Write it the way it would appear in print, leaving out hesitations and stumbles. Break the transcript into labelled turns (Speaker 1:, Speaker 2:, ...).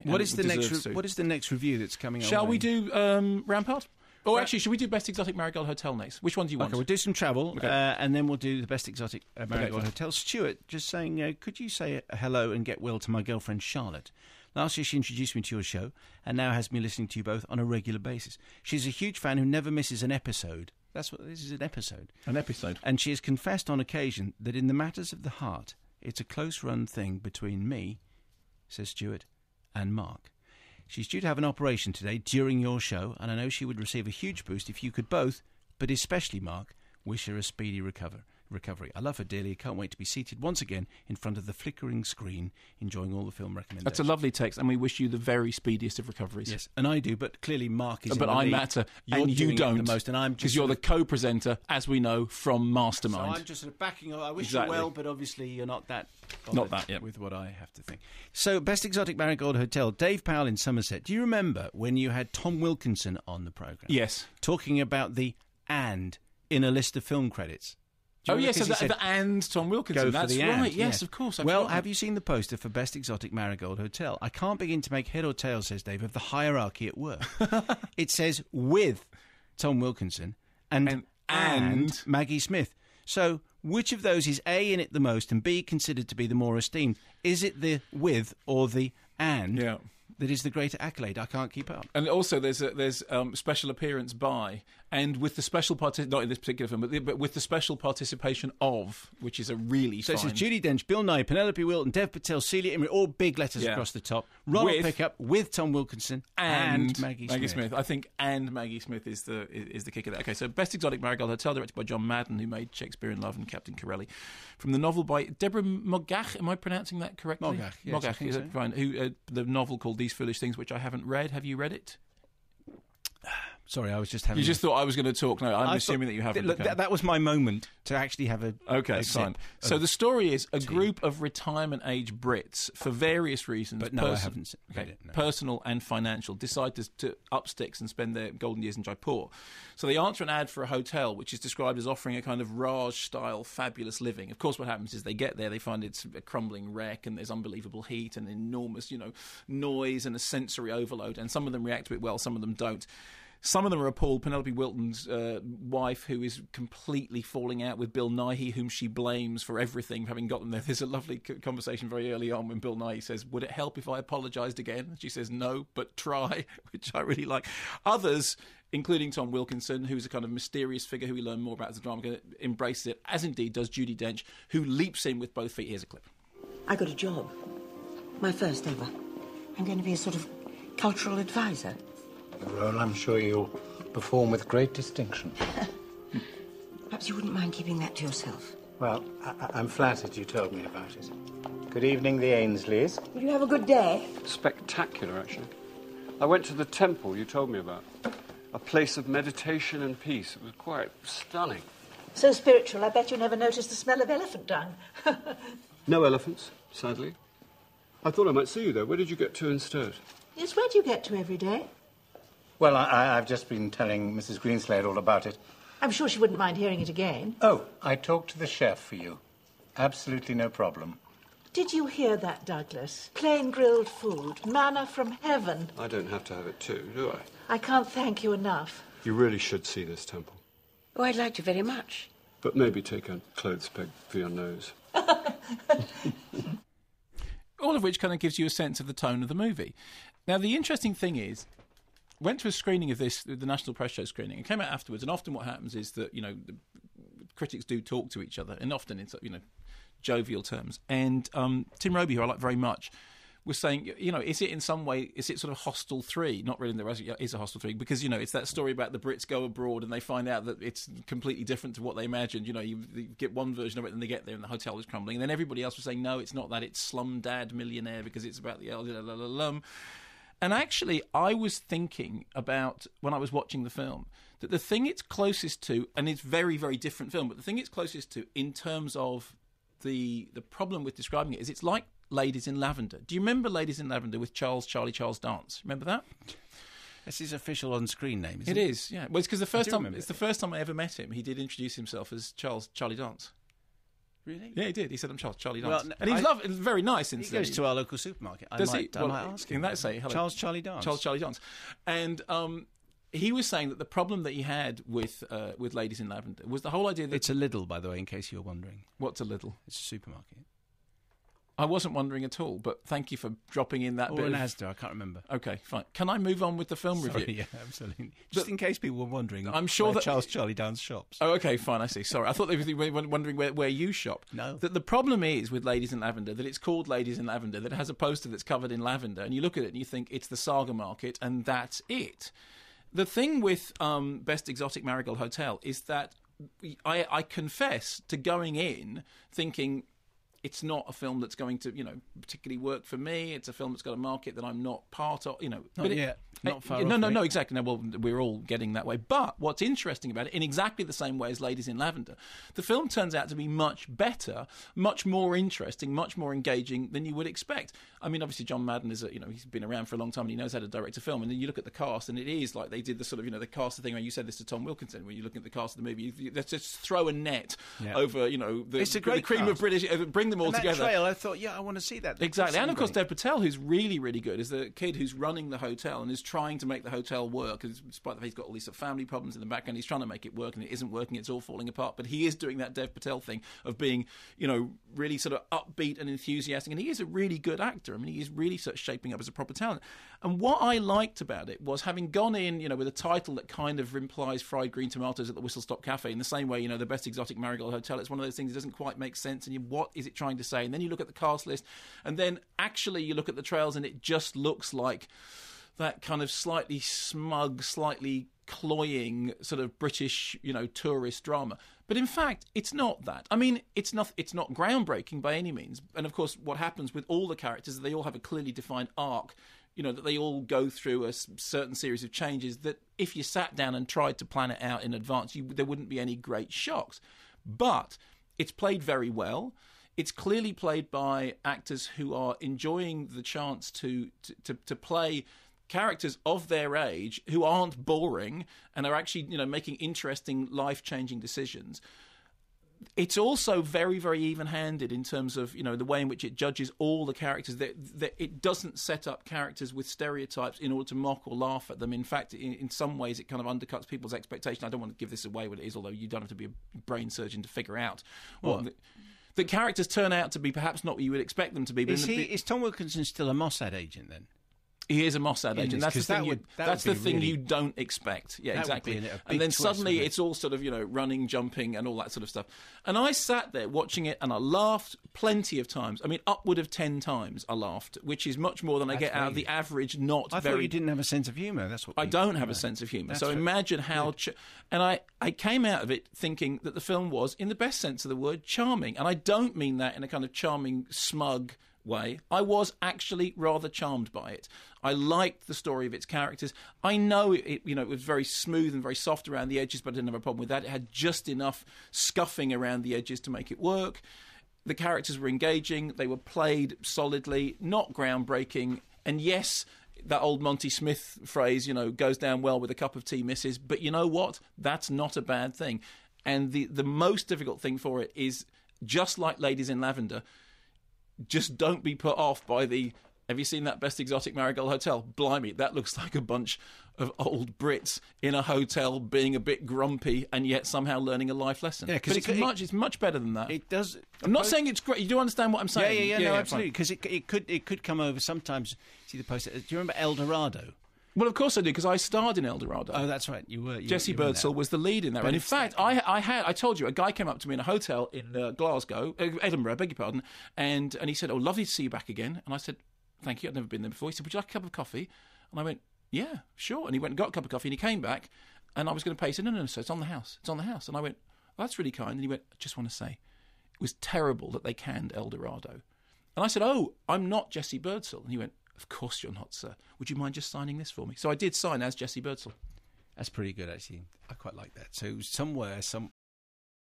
Speaker 1: What is the next review that's coming up?
Speaker 2: Shall we do Rampart? Or actually, should we do Best Exotic Marigold Hotel next? Which one do you want?
Speaker 1: Okay, we'll do some travel, and then we'll do the Best Exotic Marigold Hotel. Stuart, just saying, could you say hello and get well to my girlfriend Charlotte? Last year she introduced me to your show, and now has me listening to you both on a regular basis. She's a huge fan who never misses an episode. That's what this is, an episode.
Speaker 2: An episode.
Speaker 1: And she has confessed on occasion that in the matters of the heart, it's a close-run thing between me, says Stuart, and Mark. She's due to have an operation today during your show, and I know she would receive a huge boost if you could both, but especially Mark, wish her a speedy recovery. I love her dearly. I can't wait to be seated once again in front of the flickering screen, enjoying all the film recommendations.
Speaker 2: That's a lovely text, and we wish you the very speediest of recoveries.
Speaker 1: Yes, and I do, but clearly Mark is.
Speaker 2: But I matter, and you don't,
Speaker 1: the most, and I'm
Speaker 2: because you're the co-presenter, as we know from Mastermind.
Speaker 1: So I'm just sort of backing. I wish you well, but obviously you're not that.
Speaker 2: Not that yet.
Speaker 1: With what I have to think. So, Best Exotic Marigold Hotel. Dave Powell in Somerset. Do you remember when you had Tom Wilkinson on the programme?
Speaker 2: Yes.
Speaker 1: Talking about the "and" in a list of film credits.
Speaker 2: Oh, yes, so the "and" Tom Wilkinson. That's right, yes, of course.
Speaker 1: Have you seen the poster for Best Exotic Marigold Hotel? I can't begin to make head or tail, says Dave, of the hierarchy at work. It says with Tom Wilkinson and Maggie Smith. So, which of those is A, in it the most, and B, considered to be the more esteemed? Is it the with or the and that is the greater accolade? I can't keep up.
Speaker 2: And also, there's special appearance by, and with the special not in this particular film, but with the special participation of, which is a really
Speaker 1: So
Speaker 2: fine.
Speaker 1: it says Judi Dench, Bill Nye, Penelope Wilton, Dev Patel, Celia Imrie, all big letters across the top. Ronald Pickup with Tom Wilkinson and Maggie Smith.
Speaker 2: I think and Maggie Smith is the kicker there. Okay, so Best Exotic Marigold Hotel, directed by John Madden, who made Shakespeare in Love and Captain Corelli, from the novel by Deborah Mogach. Am I pronouncing that correctly?
Speaker 1: Mogach, yes,
Speaker 2: Mogach, is it fine? Who the novel called These Foolish Things, which I haven't read. Have you read it?
Speaker 1: Sorry, I was just having...
Speaker 2: You just thought I was going to talk. No, I'm assuming that you haven't.
Speaker 1: Look, that was my moment to actually have a...
Speaker 2: Okay, fine. So the story is a group of retirement-age Brits, for various reasons...
Speaker 1: But no, I haven't read it. No.
Speaker 2: Personal and financial, decide to up sticks and spend their golden years in Jaipur. So they answer an ad for a hotel, which is described as offering a kind of Raj-style fabulous living. Of course, what happens is they get there, they find it's a crumbling wreck, and there's unbelievable heat and enormous, noise and a sensory overload. And some of them react to it well, some of them don't. Some of them are appalled. Penelope Wilton's wife, who is completely falling out with Bill Nighy, whom she blames for everything, having got them there. There's a lovely conversation very early on when Bill Nighy says, "Would it help if I apologised again?" And she says, "No, but try," which I really like. Others, including Tom Wilkinson, who's a kind of mysterious figure who we learn more about as a drama, embraces it, as indeed does Judi Dench, who leaps in with both feet. Here's a clip.
Speaker 3: I got a job. My first ever. I'm going to be a sort of cultural advisor.
Speaker 4: A role I'm sure you'll perform with great distinction.
Speaker 3: Perhaps you wouldn't mind keeping that to yourself.
Speaker 4: Well, I'm flattered you told me about it. Good evening, the Ainsleys.
Speaker 3: Did you have a good day?
Speaker 5: Spectacular, actually. I went to the temple you told me about. A place of meditation and peace. It was quite stunning.
Speaker 3: So spiritual, I bet you never noticed the smell of elephant dung.
Speaker 5: No elephants, sadly. I thought I might see you there. Where did you get to instead?
Speaker 3: Yes, where do you get to every day?
Speaker 4: Well, I've just been telling Mrs. Greenslade all about it.
Speaker 3: I'm sure she wouldn't mind hearing it again.
Speaker 4: Oh, I talked to the chef for you. Absolutely no problem.
Speaker 3: Did you hear that, Douglas? Plain grilled food, manna from heaven.
Speaker 5: I don't have to have it too, do I?
Speaker 3: I can't thank you enough.
Speaker 5: You really should see this temple.
Speaker 3: Oh, I'd like to very much.
Speaker 5: But maybe take a clothes peg for your nose.
Speaker 2: All of which kind of gives you a sense of the tone of the movie. Now, the interesting thing is, went to a screening of this, the National Press Show screening, and came out afterwards. And often what happens is that, the critics do talk to each other, and often it's, jovial terms. And Tim Robey, who I like very much, was saying, is it in some way, is it sort of Hostel 3? Not really in the resume, it is a Hostel 3, because, it's that story about the Brits go abroad and they find out that it's completely different to what they imagined. You get one version of it and they get there and the hotel is crumbling. And then everybody else was saying, no, it's not that, it's Slum Dad Millionaire, because it's about the... And actually, I was thinking about, when I was watching the film, that the thing it's closest to, and it's very, very different film, but the thing it's closest to in terms of the problem with describing it is it's like Ladies in Lavender. Do you remember Ladies in Lavender with Charles Dance? Remember that?
Speaker 1: That's his official on-screen name, isn't
Speaker 2: it? It is, yeah. Well, it's because the first time I ever met him, he did introduce himself as Charlie Dance.
Speaker 1: Really?
Speaker 2: Yeah, he did. He said, I'm Charlie
Speaker 1: Well,
Speaker 2: Dance. And he's very nice.
Speaker 1: He goes to our local supermarket.
Speaker 2: Does
Speaker 1: I might ask him.
Speaker 2: In that say, hello.
Speaker 1: Charles Charlie Dance.
Speaker 2: Charles Charlie Dance. And he was saying that the problem that he had with Ladies in Lavender was the whole idea that...
Speaker 1: It's a Lidl, by the way, in case you're wondering.
Speaker 2: What's a Lidl?
Speaker 1: It's a supermarket.
Speaker 2: I wasn't wondering at all, but thank you for dropping in that bit.
Speaker 1: Or an Asda, I can't remember.
Speaker 2: Okay, fine. Can I move on with the film review?
Speaker 1: Yeah, absolutely. Just in case people were wondering.
Speaker 2: I'm sure that
Speaker 1: Charles Charlie Dance shops.
Speaker 2: Oh, okay, fine. I see. Sorry, I thought they were wondering where you shop.
Speaker 1: No.
Speaker 2: That the problem is with Ladies in Lavender that it's called Ladies in Lavender, that it has a poster that's covered in lavender, and you look at it and you think it's the Saga Market, and that's it. The thing with Best Exotic Marigold Hotel is that I confess to going in thinking it's not a film that's going to, particularly work for me. It's a film that's got a market that I'm not part of,
Speaker 1: Not yet. Not far off.
Speaker 2: No, exactly. No, well, we're all getting that way. But what's interesting about it, in exactly the same way as Ladies in Lavender, the film turns out to be much better, much more interesting, much more engaging than you would expect. I mean, obviously, John Madden is he's been around for a long time and he knows how to direct a film. And then you look at the cast, and it is like they did the sort of, the cast thing. Where you said this to Tom Wilkinson when you're looking at the cast of the movie. Let's just throw a net over,
Speaker 1: it's a great
Speaker 2: the cream
Speaker 1: cast.
Speaker 2: of British, bring them all
Speaker 1: and that
Speaker 2: together.
Speaker 1: Trail, I thought, I want to see that.
Speaker 2: Exactly. And of course, Dev Patel, who's really, really good, is the kid who's running the hotel and is trying to make the hotel work. Despite the fact he's got all these sort of family problems in the background, he's trying to make it work, and it isn't working. It's all falling apart. But he is doing that Dev Patel thing of being, really sort of upbeat and enthusiastic. And he is a really good actor. I mean, he is really sort of shaping up as a proper talent. And what I liked about it was having gone in, with a title that kind of implies fried green tomatoes at the Whistle Stop Cafe, in the same way, the Best Exotic Marigold Hotel. It's one of those things that doesn't quite make sense. And what is it trying to say? And then you look at the cast list, and then actually you look at the trails, and it just looks like that kind of slightly smug, slightly cloying sort of British, tourist drama. But in fact, it's not that. I mean, it's not groundbreaking by any means. And of course, what happens with all the characters is they all have a clearly defined arc, that they all go through a certain series of changes that if you sat down and tried to plan it out in advance, there wouldn't be any great shocks. But it's played very well. It's clearly played by actors who are enjoying the chance to play characters of their age who aren't boring and are actually, making interesting, life-changing decisions. It's also very, very even-handed in terms of, the way in which it judges all the characters. That it doesn't set up characters with stereotypes in order to mock or laugh at them. In fact, in some ways, it kind of undercuts people's expectations. I don't want to give this away what it is, although you don't have to be a brain surgeon to figure out what... The characters turn out to be perhaps not what you would expect them to be. But is
Speaker 1: Tom Wilkinson still a Mossad agent then?
Speaker 2: He is a Mossad agent. That's the thing you don't expect. Yeah, exactly. And then suddenly it's all sort of, running, jumping and all that sort of stuff. And I sat there watching it and I laughed plenty of times. I mean, upward of 10 times I laughed, which is much more than I get out of the average
Speaker 1: I thought you didn't have a sense of humour. That's what
Speaker 2: I don't have a sense of humour. So imagine how... And I came out of it thinking that the film was, in the best sense of the word, charming. And I don't mean that in a kind of charming, smug way. I was actually rather charmed by it. I liked the story of its characters. I know it was very smooth and very soft around the edges, but I didn't have a problem with that. It had just enough scuffing around the edges to make it work. The characters were engaging. They were played solidly, not groundbreaking. And yes, that old Monty Smith phrase, goes down well with a cup of tea, missus. But you know what? That's not a bad thing. And the most difficult thing for it is, just like Ladies in Lavender, just don't be put off by have you seen that Best Exotic Marigold Hotel? Blimey, that looks like a bunch of old Brits in a hotel being a bit grumpy and yet somehow learning a life lesson. Yeah, because it's much better than that.
Speaker 1: It does.
Speaker 2: I'm not saying it's great. You do understand what I'm saying?
Speaker 1: Yeah, absolutely. Because it could come over sometimes. See the poster. Do you remember El Dorado?
Speaker 2: Well, of course I do, because I starred in El Dorado.
Speaker 1: Oh, that's right. You were.
Speaker 2: Jesse Birdsall was the lead in that. And in fact, I told you, a guy came up to me in a hotel in Edinburgh, beg your pardon, and he said, "Oh, lovely to see you back again." And I said, "Thank you, I've never been there before." He said, "Would you like a cup of coffee?" And I went, "Yeah, sure." And he went and got a cup of coffee, and he came back, and I was going to pay. He said, "No, so it's on the house. It's on the house." And I went, "Oh, that's really kind." And he went, "I just want to say, it was terrible that they canned El Dorado." And I said, "Oh, I'm not Jesse Birdsall." And he went, "Of course you're not, sir. Would you mind just signing this for me?" So I did sign as Jesse Birdsall.
Speaker 1: That's pretty good, actually. I quite like that. So somewhere,